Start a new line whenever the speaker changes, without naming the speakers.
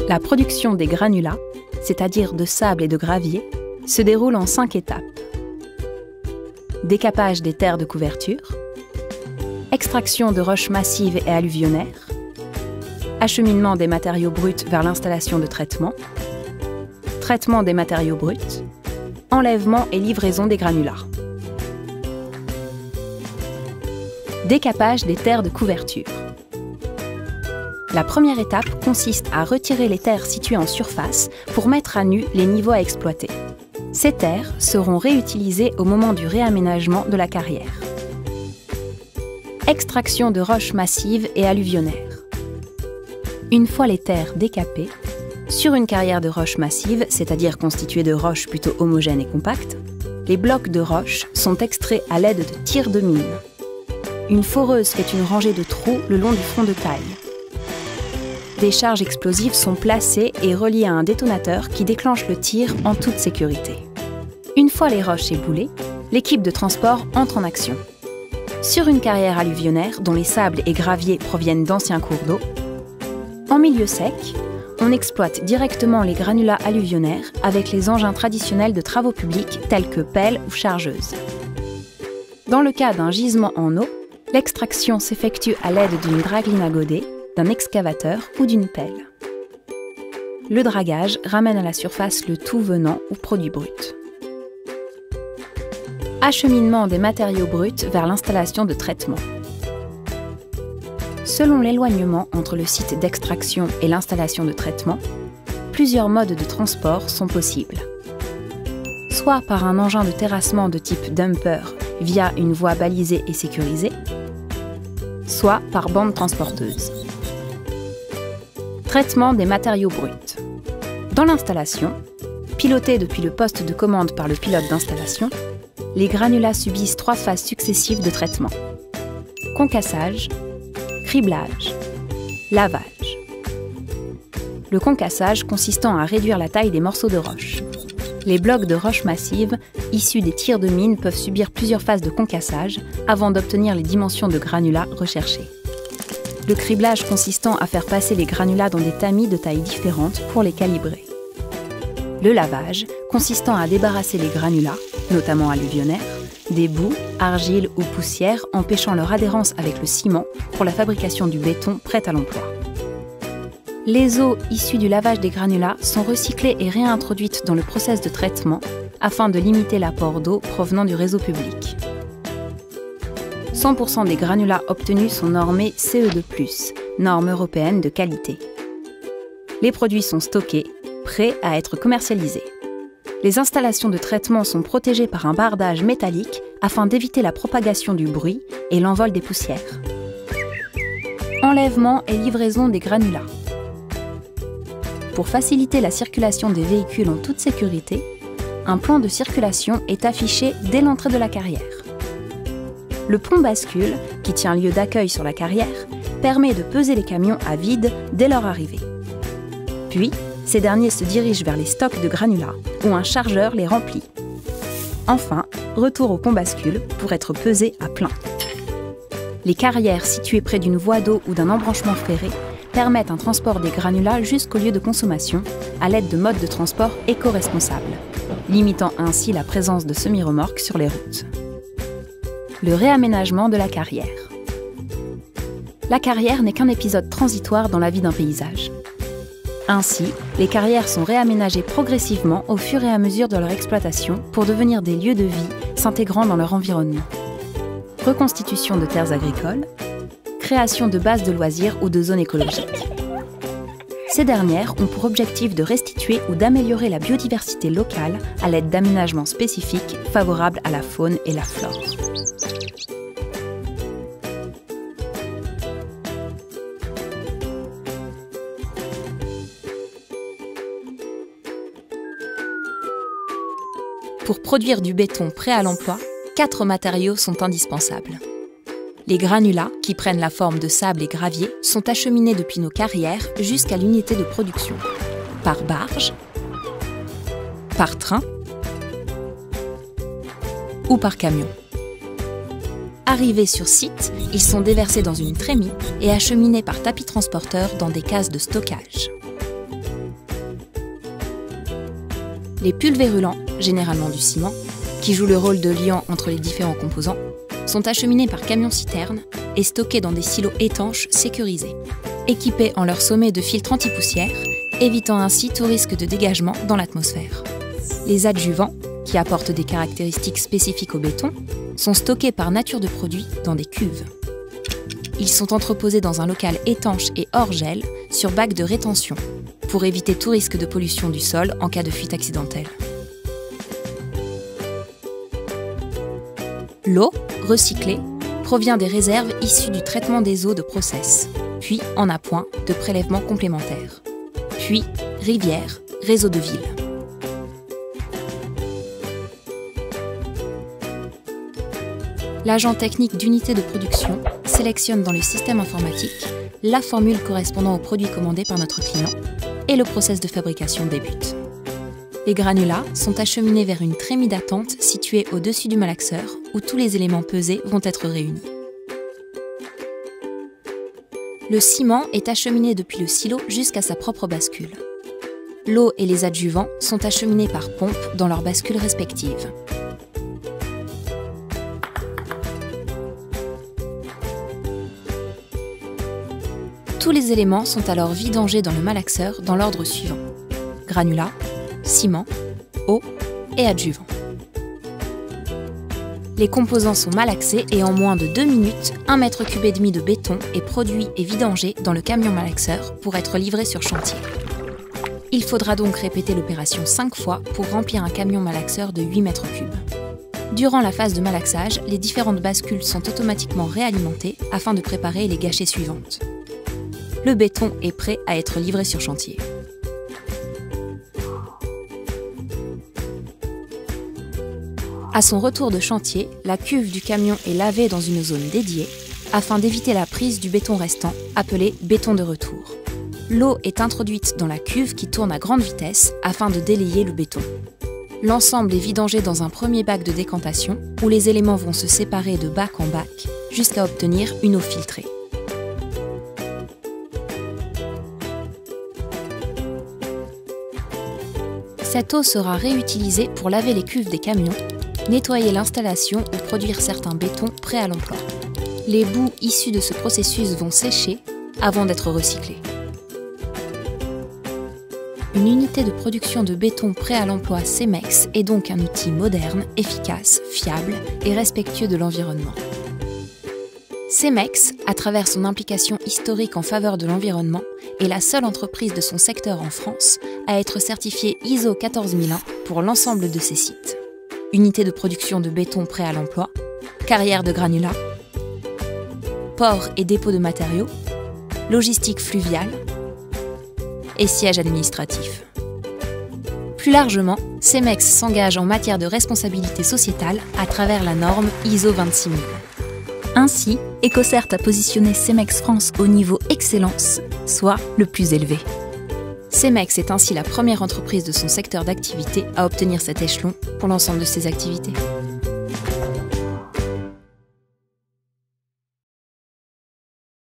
La production des granulats, c'est-à-dire de sable et de gravier, se déroule en 5 étapes. Décapage des terres de couverture, extraction de roches massives et alluvionnaires, acheminement des matériaux bruts vers l'installation de traitement, traitement des matériaux bruts, enlèvement et livraison des granulats. Décapage des terres de couverture. La première étape consiste à retirer les terres situées en surface pour mettre à nu les niveaux à exploiter. Ces terres seront réutilisées au moment du réaménagement de la carrière. Extraction de roches massives et alluvionnaires. Une fois les terres décapées, sur une carrière de roches massives, c'est-à-dire constituée de roches plutôt homogènes et compactes, les blocs de roches sont extraits à l'aide de tirs de mine. Une foreuse fait une rangée de trous le long du front de taille. Des charges explosives sont placées et reliées à un détonateur qui déclenche le tir en toute sécurité. Une fois les roches éboulées, l'équipe de transport entre en action. Sur une carrière alluvionnaire dont les sables et graviers proviennent d'anciens cours d'eau, en milieu sec, on exploite directement les granulats alluvionnaires avec les engins traditionnels de travaux publics tels que pelles ou chargeuses. Dans le cas d'un gisement en eau, l'extraction s'effectue à l'aide d'une dragline à godet, d'un excavateur ou d'une pelle. Le dragage ramène à la surface le tout venant ou produit brut. Acheminement des matériaux bruts vers l'installation de traitement. Selon l'éloignement entre le site d'extraction et l'installation de traitement, plusieurs modes de transport sont possibles. Soit par un engin de terrassement de type dumper via une voie balisée et sécurisée, soit par bande transporteuse. Traitement des matériaux bruts. Dans l'installation, piloté depuis le poste de commande par le pilote d'installation, les granulats subissent 3 phases successives de traitement. Concassage, criblage, lavage. Le concassage consistant à réduire la taille des morceaux de roche. Les blocs de roches massives, issus des tirs de mine, peuvent subir plusieurs phases de concassage avant d'obtenir les dimensions de granulats recherchées. Le criblage consistant à faire passer les granulats dans des tamis de tailles différentes pour les calibrer. Le lavage consistant à débarrasser les granulats, notamment alluvionnaires, des boues, argiles ou poussières empêchant leur adhérence avec le ciment pour la fabrication du béton prêt à l'emploi. Les eaux issues du lavage des granulats sont recyclées et réintroduites dans le process de traitement afin de limiter l'apport d'eau provenant du réseau public. 100% des granulats obtenus sont normés CE2+, norme européenne de qualité. Les produits sont stockés, prêts à être commercialisés. Les installations de traitement sont protégées par un bardage métallique afin d'éviter la propagation du bruit et l'envol des poussières. Enlèvement et livraison des granulats. Pour faciliter la circulation des véhicules en toute sécurité, un plan de circulation est affiché dès l'entrée de la carrière. Le pont bascule, qui tient lieu d'accueil sur la carrière, permet de peser les camions à vide dès leur arrivée. Puis, ces derniers se dirigent vers les stocks de granulats, où un chargeur les remplit. Enfin, retour au pont bascule pour être pesés à plein. Les carrières situées près d'une voie d'eau ou d'un embranchement ferré permettent un transport des granulats jusqu'au lieu de consommation à l'aide de modes de transport éco-responsables, limitant ainsi la présence de semi-remorques sur les routes. Le réaménagement de la carrière. La carrière n'est qu'un épisode transitoire dans la vie d'un paysage. Ainsi, les carrières sont réaménagées progressivement au fur et à mesure de leur exploitation pour devenir des lieux de vie s'intégrant dans leur environnement. Reconstitution de terres agricoles, création de bases de loisirs ou de zones écologiques. Ces dernières ont pour objectif de restituer ou d'améliorer la biodiversité locale à l'aide d'aménagements spécifiques favorables à la faune et la flore. Pour produire du béton prêt à l'emploi, 4 matériaux sont indispensables. Les granulats, qui prennent la forme de sable et gravier, sont acheminés depuis nos carrières jusqu'à l'unité de production, par barge, par train ou par camion. Arrivés sur site, ils sont déversés dans une trémie et acheminés par tapis transporteur dans des cases de stockage. Les pulvérulents, généralement du ciment, qui jouent le rôle de liant entre les différents composants, sont acheminés par camions-citernes et stockés dans des silos étanches sécurisés, équipés en leur sommet de filtres anti-poussière, évitant ainsi tout risque de dégagement dans l'atmosphère. Les adjuvants, qui apportent des caractéristiques spécifiques au béton, sont stockés par nature de produit dans des cuves. Ils sont entreposés dans un local étanche et hors gel sur bac de rétention, pour éviter tout risque de pollution du sol en cas de fuite accidentelle. L'eau, recyclée, provient des réserves issues du traitement des eaux de process, puis en appoint de prélèvements complémentaires, puis rivières, réseaux de villes. L'agent technique d'unité de production sélectionne dans le système informatique la formule correspondant au produit commandé par notre client et le process de fabrication débute. Les granulats sont acheminés vers une trémie d'attente située au-dessus du malaxeur où tous les éléments pesés vont être réunis. Le ciment est acheminé depuis le silo jusqu'à sa propre bascule. L'eau et les adjuvants sont acheminés par pompe dans leurs bascules respectives. Tous les éléments sont alors vidangés dans le malaxeur dans l'ordre suivant: granulats, ciment, eau et adjuvant. Les composants sont malaxés et en moins de 2 minutes, 1,5 m³ de béton est produit et vidangé dans le camion malaxeur pour être livré sur chantier. Il faudra donc répéter l'opération 5 fois pour remplir un camion malaxeur de 8 m³. Durant la phase de malaxage, les différentes bascules sont automatiquement réalimentées afin de préparer les gâchets suivantes. Le béton est prêt à être livré sur chantier. À son retour de chantier, la cuve du camion est lavée dans une zone dédiée afin d'éviter la prise du béton restant, appelé béton de retour. L'eau est introduite dans la cuve qui tourne à grande vitesse afin de délayer le béton. L'ensemble est vidangé dans un premier bac de décantation où les éléments vont se séparer de bac en bac jusqu'à obtenir une eau filtrée. Cette eau sera réutilisée pour laver les cuves des camions, nettoyer l'installation ou produire certains bétons prêts à l'emploi. Les boues issues de ce processus vont sécher avant d'être recyclées. Une unité de production de béton prêt à l'emploi CEMEX est donc un outil moderne, efficace, fiable et respectueux de l'environnement. CEMEX, à travers son implication historique en faveur de l'environnement, est la seule entreprise de son secteur en France à être certifiée ISO 14001 pour l'ensemble de ses sites. Unité de production de béton prêt à l'emploi, carrière de granulats, port et dépôt de matériaux, logistique fluviale et siège administratif. Plus largement, CEMEX s'engage en matière de responsabilité sociétale à travers la norme ISO 26000. Ainsi, EcoCert a positionné CEMEX France au niveau excellence, soit le plus élevé. CEMEX est ainsi la première entreprise de son secteur d'activité à obtenir cet échelon pour l'ensemble de ses activités.